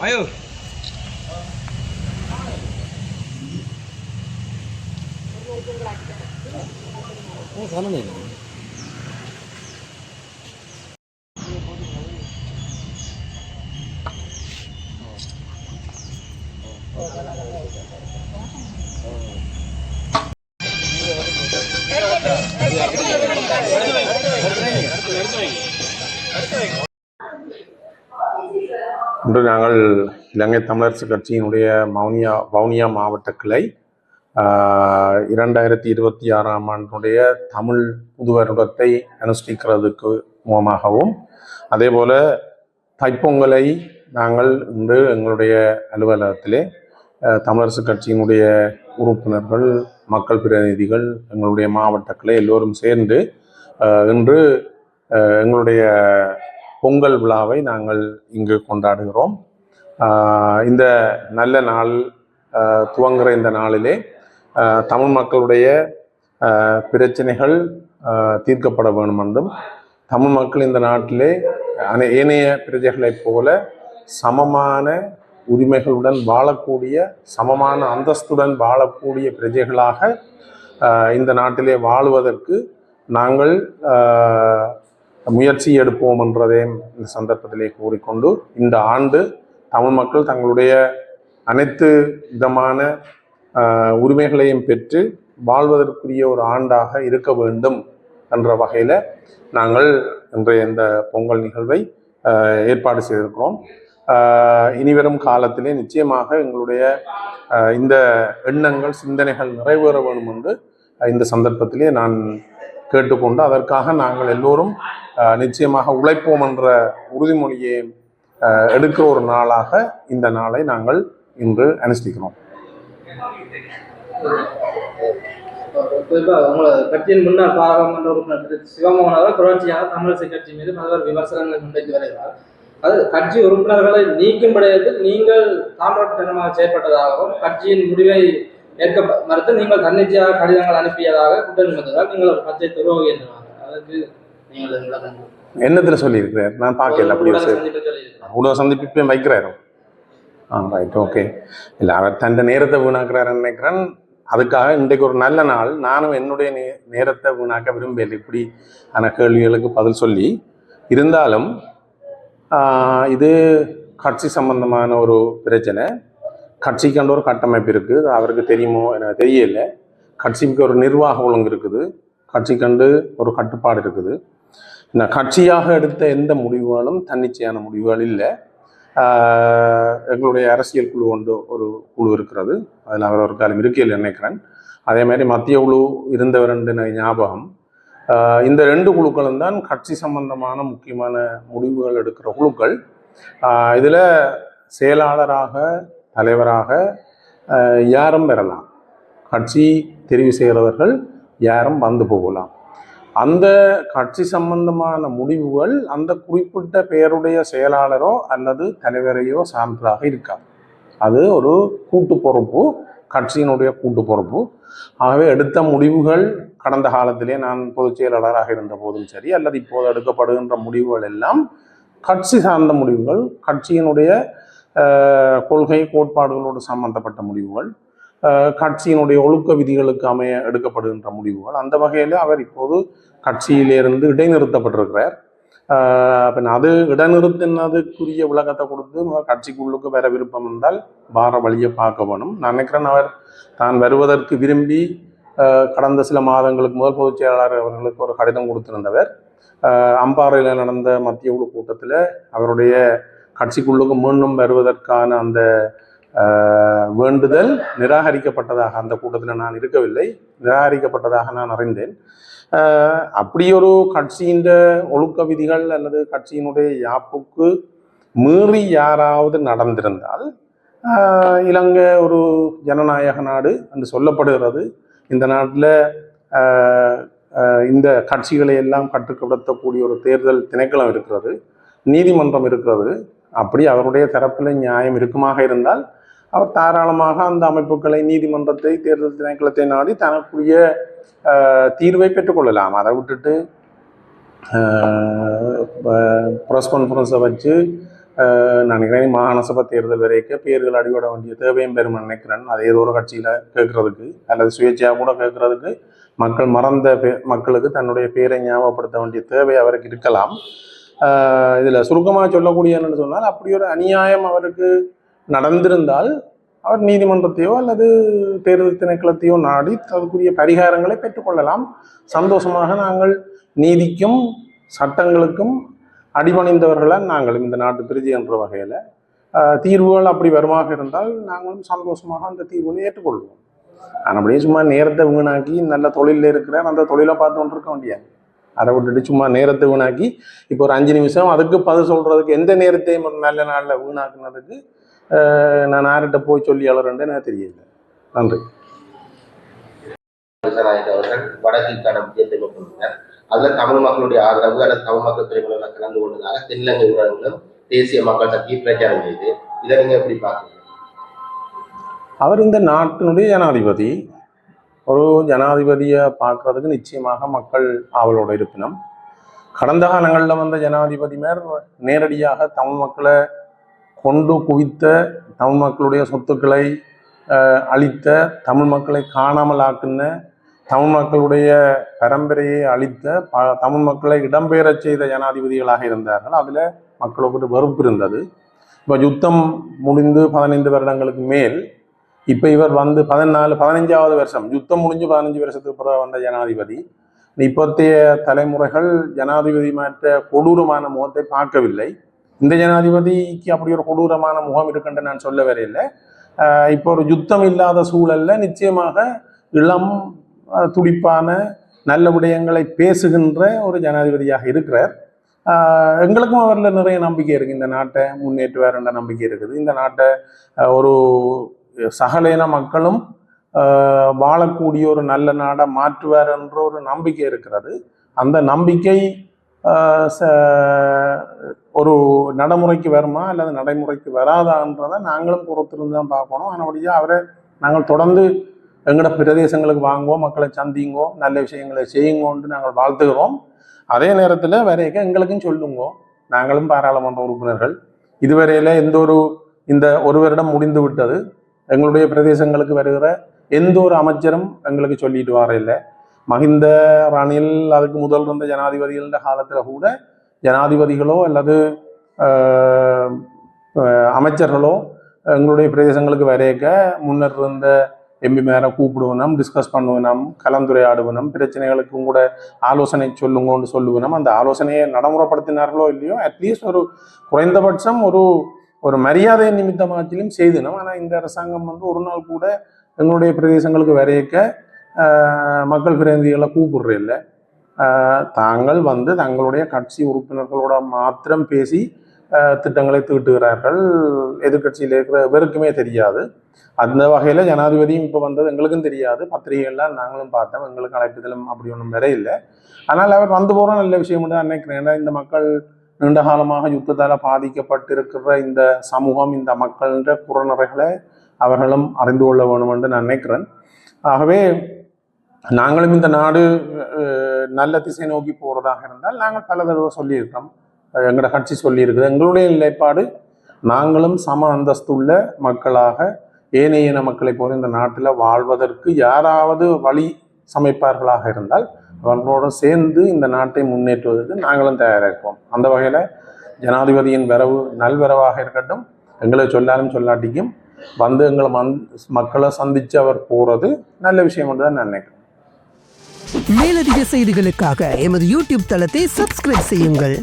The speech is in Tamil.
Ayo. Oh, sana nih. இன்று நாங்கள் இலங்கை தமிழரசு கட்சியினுடைய வவுனியா மாவட்ட கிளை 2026ஆம் ஆண்டினுடைய தமிழ் புது வருடத்தை அனுஷ்டிக்கிறதுக்கு மூலமாகவும் அதே போல தைப்பொங்கலை நாங்கள் இன்று எங்களுடைய அலுவலகத்திலே தமிழரசு கட்சியினுடைய உறுப்பினர்கள், மக்கள் பிரதிநிதிகள், எங்களுடைய மாவட்ட கிளை எல்லோரும் சேர்ந்து இன்று எங்களுடைய பொங்கல் விழாவை நாங்கள் இங்கு கொண்டாடுகிறோம். இந்த நல்ல நாள் துவங்குகிற இந்த நாளிலே தமிழ் மக்களுடைய பிரச்சனைகள் தீர்க்கப்பட வேண்டும் என்றும், தமிழ் மக்கள் இந்த நாட்டிலே ஏனைய பிரஜைகளைப் போல சமமான உரிமைகளுடன் வாழக்கூடிய, சமமான அந்தஸ்துடன் வாழக்கூடிய பிரஜைகளாக இந்த நாட்டிலே வாழுவதற்கு நாங்கள் முயற்சி எடுப்போம் என்றதை இந்த சந்தர்ப்பத்திலே கூறிக்கொண்டு, இந்த ஆண்டு தமிழ் மக்கள் தங்களுடைய அனைத்து விதமான உரிமைகளையும் பெற்று வாழ்வதற்குரிய ஒரு ஆண்டாக இருக்க வேண்டும் என்ற வகையில் நாங்கள் இன்றைய இந்த பொங்கல் நிகழ்வை ஏற்பாடு செய்திருக்கிறோம். இனிவரும் காலத்திலே நிச்சயமாக எங்களுடைய இந்த எண்ணங்கள், சிந்தனைகள் நிறைவேற வேண்டும் என்று இந்த சந்தர்ப்பத்திலே நான் கேட்டுக்கொண்டு, அதற்காக நாங்கள் எல்லோரும் நிச்சயமாக உழைப்போம் என்ற உறுதிமொழியை எடுக்கிற ஒரு நாளாக இந்த நாளை நாங்கள் இன்று அனுஷ்டிக்கிறோம். குறிப்பாக உங்களோட கட்சியின் முன்னாள் பாராளுமன்ற உறுப்பினர் சிவமோகன் அவர்கள் தொடர்ச்சியாக தமிழரசு கட்சி மீது பல்வேறு விமர்சனங்கள் முன்வைத்து வருகிறார். அது கட்சி உறுப்பினர்களை நீக்கும் படையத்தில் நீங்கள் தாண்டவமாக செயற்பட்டதாகவும், கட்சியின் முடிவை ஏற்க மறுத்து நீங்கள் தன்னிச்சையாக கடிதங்கள் அனுப்பியதாக குற்றம் சுமத்துவதால் நீங்கள் ஒரு கட்சியை துரோகி என்றாங்க. அதற்கு நீங்கள் என்னத்துல சொல்லியிருக்கிறார்? நான் பார்க்கல. அப்படி உணவு சந்திப்பு வைக்கிறாரு. Right, okay. இல்லை, அவர் தன் நேரத்தை வீணாக்குறாருன்னு நினைக்கிறேன். அதுக்காக இன்றைக்கு ஒரு நல்ல நாள். நானும் என்னுடைய நேரத்தை வீணாக்க விரும்பல இப்படி ஆன கேள்விகளுக்கு பதில் சொல்லி. இருந்தாலும் இது கட்சி சம்பந்தமான ஒரு பிரச்சனை. கட்சிக்காண்ட ஒரு கட்டமைப்பு இருக்குது. அவருக்கு தெரியுமோ எனக்கு தெரியல. கட்சிக்கு ஒரு நிர்வாக ஒழுங்கு இருக்குது. கட்சிக்கண்டு ஒரு கட்டுப்பாடு இருக்குது. இந்த கட்சியாக எடுத்த எந்த முடிவுகளும் தன்னிச்சையான முடிவுகள் இல்லை. எங்களுடைய அரசியல் குழு கொண்டு ஒரு குழு இருக்கிறது. அதில் அவர் ஒரு காலம் இருக்கையில் நினைக்கிறேன். அதே மாதிரி மத்திய குழு இருந்தவர் ஞாபகம். இந்த 2 குழுக்களும் தான் கட்சி சம்பந்தமான முக்கியமான முடிவுகள் எடுக்கிற குழுக்கள். இதில் செயலாளராக, தலைவராக யாரும் பெறலாம். கட்சி தெரிவு செய்கிறவர்கள் யாரும் வந்து போகலாம். அந்த கட்சி சம்பந்தமான முடிவுகள் அந்த குறிப்பிட்ட பெயருடைய செயலாளரோ அல்லது தலைவரையோ சார்ந்ததாக இருக்காது. அது ஒரு கூட்டு பொறுப்பு, கட்சியினுடைய கூட்டு பொறுப்பு. ஆகவே எடுத்த முடிவுகள் கடந்த காலத்திலே நான் பொதுச் செயலாளராக இருந்த போதும் சரி, அல்லது இப்போது எடுக்கப்படுகின்ற முடிவுகள் எல்லாம் கட்சி சார்ந்த முடிவுகள், கட்சியினுடைய கொள்கை கோட்பாடுகளோடு சம்பந்தப்பட்ட முடிவுகள், கட்சியினுடைய ஒழுக்க விதிகளுக்கு அமைய எடுக்கப்படுகின்ற முடிவுகள். அந்த வகையில் அவர் இப்போது கட்சியிலிருந்து இடைநிறுத்தப்பட்டிருக்கிறார். அது இடைநிறுத்தினதுக்குரிய விளக்கத்தை கொடுத்து கட்சிக்குள்ளுக்கு வர விருப்பம் என்றால் வார வழியை பார்க்க வேணும். நான் நினைக்கிறேன் அவர் தான் வருவதற்கு விரும்பி கடந்த சில மாதங்களுக்கு முதல் பொதுச் செயலாளர் அவர்களுக்கு ஒரு கடிதம் கொடுத்திருந்தவர். அம்பாறையில் நடந்த மத்திய குழு கூட்டத்தில் அவருடைய கட்சிக்குள்ளுக்கு மீண்டும் வருவதற்கான அந்த வேண்டுதல் நிராகரிக்கப்பட்டதாக, அந்த கூட்டத்தில் நான் இருக்கவில்லை, நிராகரிக்கப்பட்டதாக நான் அறிந்தேன். அப்படி ஒரு கட்சியின் ஒழுக்க விதிகள் அல்லது கட்சியினுடைய யாப்புக்கு மீறி யாராவது நடந்திருந்தால், இலங்கை ஒரு ஜனநாயக நாடு என்று சொல்லப்படுகிறது. இந்த நாட்டில் இந்த கட்சிகளை எல்லாம் கட்டுப்படுத்தக்கூடிய ஒரு தேர்தல் திணைக்களம் இருக்கிறது, நீதிமன்றம் இருக்கிறது. அப்படி அவருடைய தரப்பில் நியாயம் இருக்குமாக இருந்தால் அவர் தாராளமாக அந்த அமைப்புகளை, நீதிமன்றத்தை, தேர்தல் திணைக்களத்தை நாடி தனக்குரிய தீர்வை பெற்றுக்கொள்ளலாம். அதை விட்டுட்டு ப்ரெஸ் கான்ஃபரன்ஸை வச்சு நான் நினைக்கிறேன் மாகாண சபை தேர்தல் வரைக்கும் பேர்கள் அடிபட வேண்டிய தேவையும் பெரும் நினைக்கிறேன். அது ஏதோ ஒரு கட்சியில் கேட்கறதுக்கு அல்லது சுயேட்சையாக கூட கேட்கறதுக்கு மக்கள் மறந்த மக்களுக்கு தன்னுடைய பேரை ஞாபகப்படுத்த வேண்டிய தேவை அவருக்கு இருக்கலாம். இதில் சுருக்கமாக சொல்லக்கூடிய என்னென்னு சொன்னால், அப்படி ஒரு அநியாயம் அவருக்கு நடந்திருந்தால் அவர் நீதிமன்றத்தையோ அல்லது தேர்தல் திணைக்களத்தையோ நாடி அதற்குரிய பரிகாரங்களை பெற்றுக்கொள்ளலாம். சந்தோஷமாக நாங்கள் நீதிக்கும் சட்டங்களுக்கும் அடிபணிந்தவர்களால் நாங்கள் இந்த நாட்டு பிரஜை என்ற வகையில் தீர்வுகள் அப்படி வருமாக இருந்தால் நாங்களும் சந்தோஷமாக அந்த தீர்வுகளை ஏற்றுக்கொள்வோம். ஆனால் அப்படியே சும்மா நேரத்தை வீணாக்கி நல்ல தொழிலில் இருக்கிற அந்த தொழிலை பார்த்து கொண்டு இருக்க முடியாது. அதை விட்டுட்டு சும்மா நேரத்தை வீணாக்கி இப்போ ஒரு 5 நிமிஷம் அதுக்கு பதில் சொல்கிறதுக்கு எந்த நேரத்தையும் ஒரு நல்ல நாளில் வீணாக்குனதுக்கு நான் யார்கிட்ட போய் சொல்லி அலறேன்னு எனக்கு தெரியல. நன்றி. அவர்கள் வடக்கிற்கான விஜயத்தை மேற்கொண்டார். அதில் தமிழ் மக்களுடைய ஆதரவு அல்லது தமிழ் மக்கள் துறைமுறை கலந்து கொண்டதாக தென்னிலங்கை ஊடகங்களும் தேசிய மக்கள் சக்தியை பிரச்சாரம் செய்து இதை நீங்க எப்படி பார்க்குறீங்க? அவர் இந்த நாட்டினுடைய ஜனாதிபதி. ஒரு ஜனாதிபதியை பார்க்கறதுக்கு நிச்சயமாக மக்கள் ஆவலோடு இருப்பினும், கடந்த காலங்களில் வந்த ஜனாதிபதிமார் நேரடியாக தமிழ் மக்களை கொண்டு குவித்த, தமிழ் மக்களுடைய சொத்துக்களை அழித்த, தமிழ் மக்களை காணாமல் ஆக்குன, தமிழ் மக்களுடைய பரம்பரையை அழித்த, தமிழ் மக்களை இடம்பெயரச் செய்த ஜனாதிபதிகளாக இருந்தார்கள். அதில் மக்களுக்கு வெறுப்பு இருந்தது. இப்போ யுத்தம் முடிந்து 15 வருடங்களுக்கு மேல் இப்போ இவர் வந்து 15வது வருஷம், யுத்தம் முடிஞ்சு 15 வருஷத்துக்கு பிறகு வந்த ஜனாதிபதி. இப்போத்தைய தலைமுறைகள் ஜனாதிபதி மாற்ற கொடூரமான முகத்தை பார்க்கவில்லை. இந்த ஜனாதிபதிக்கு அப்படி ஒரு கொடூரமான முகம் இருக்குன்னு நான் சொல்ல வரையில்லை. இப்போ ஒரு யுத்தம் இல்லாத சூழல்ல நிச்சயமாக இளம், துடிப்பான, நல்ல விடயங்களை பேசுகின்ற ஒரு ஜனாதிபதியாக இருக்கிறார். எங்களுக்கும் அவரில் நிறைய நம்பிக்கை இருக்குது. இந்த நாட்டை முன்னேற்றுவார் என்ற நம்பிக்கை இருக்குது. இந்த நாட்டை ஒரு சகலேன மக்களும் வாழக்கூடிய ஒரு நல்ல நாடை மாற்றுவார் என்ற ஒரு நம்பிக்கை இருக்கிறது. அந்த நம்பிக்கை ஒரு நடைமுறைக்கு வருமா அல்லது நடைமுறைக்கு வராதான்றதை நாங்களும் பொறுத்திருந்து தான் பார்க்கணும். அதனுடைய அவரை நாங்கள் தொடர்ந்து எங்களோட பிரதேசங்களுக்கு வாங்குவோம், மக்களை சந்திங்கோ, நல்ல விஷயங்களை செய்யுங்கோன்ட்டு நாங்கள் வாழ்த்துகிறோம். அதே நேரத்தில் வரைக்கும் எங்களுக்கும் சொல்லுங்கோ, நாங்களும் பாராளுமன்ற உறுப்பினர்கள். இதுவரையில் இந்த ஒரு வருடம் முடிந்து விட்டது. எங்களுடைய பிரதேசங்களுக்கு வருகிற எந்த ஒரு அமைச்சரும் எங்களுக்கு சொல்லிட்டு வர இல்லை. மஹிந்த, ரணில், அதுக்கு முதல் இருந்த ஜனாதிபதிகள காலத்தில் கூட ஜனாதிபதிகளோ அல்லது அமைச்சர்களோ எங்களுடைய பிரதேசங்களுக்கு வரைக்க முன்னர் இருந்த எம்பி மேலே கூப்பிடுவனும், டிஸ்கஸ் பண்ணுவனும், கலந்துரையாடுவனும், பிரச்சனைகளுக்கும் கூட ஆலோசனை சொல்லுங்கன்னு சொல்லுவனும். அந்த ஆலோசனையை நடைமுறைப்படுத்தினார்களோ இல்லையோ, அட்லீஸ்ட் ஒரு குறைந்தபட்சம் ஒரு மரியாதை நிமித்தமாச்சிலும் செய்தனும். ஆனால் இந்த அரசாங்கம் வந்து ஒரு நாள் கூட எங்களுடைய பிரதேசங்களுக்கு வரைக்க மக்கள் பிரதிநிதிகளை கூப்பிடுற இல்லை. தாங்கள் வந்து தங்களுடைய கட்சி உறுப்பினர்களோட மாத்திரம் பேசி திட்டங்களை தீட்டுகிறார்கள். எதிர்கட்சியில் இருக்கிற வெறுக்குமே தெரியாது. அந்த வகையில் ஜனாதிபதியும் இப்போ வந்தது எங்களுக்கும் தெரியாது. பத்திரிகைகள்லாம் நாங்களும் பார்த்தோம். எங்களுக்கு அழைப்புதலும் அப்படி ஒன்றும் வேற இல்லை. ஆனால் அவர் வந்து போகிற நல்ல விஷயம் தான் நினைக்கிறேன். ஏன்னா இந்த மக்கள் நீண்ட காலமாக யுத்தத்தால் பாதிக்கப்பட்டிருக்கிற இந்த சமூகம், இந்த மக்கள்ன்ற புறநறைகளை அவர்களும் அறிந்து கொள்ள வேணும் என்று நான் நினைக்கிறேன். ஆகவே நாங்களும் இந்த நாடு நல்ல திசை நோக்கி போகிறதாக இருந்தால் நாங்கள் பல தடவை சொல்லியிருக்கிறோம், எங்களோட கட்சி சொல்லியிருக்குது. எங்களுடைய நிலைப்பாடு, நாங்களும் சம அந்தஸ்துள்ள மக்களாக ஏனைய இன மக்களை போல இந்த நாட்டில் வாழ்வதற்கு யாராவது வழி சமைப்பார்களாக இருந்தால் அவர்களோடு சேர்ந்து இந்த நாட்டை முன்னேற்றுவதற்கு நாங்களும் தயாராக இருப்போம். அந்த வகையில் ஜனாதிபதியின் வரவு நல்வரவாக இருக்கட்டும். எங்களை சொல்லாலும் சொல்லாட்டிக்கும் வந்து எங்களை மக்களை சந்தித்து அவர் போகிறது நல்ல விஷயம் என்று தான் நான் நினைக்கிறேன். மேலதிக செய்திகளுக்காக எமது யூடியூப் தளத்தை சப்ஸ்கிரைப் செய்யுங்கள்.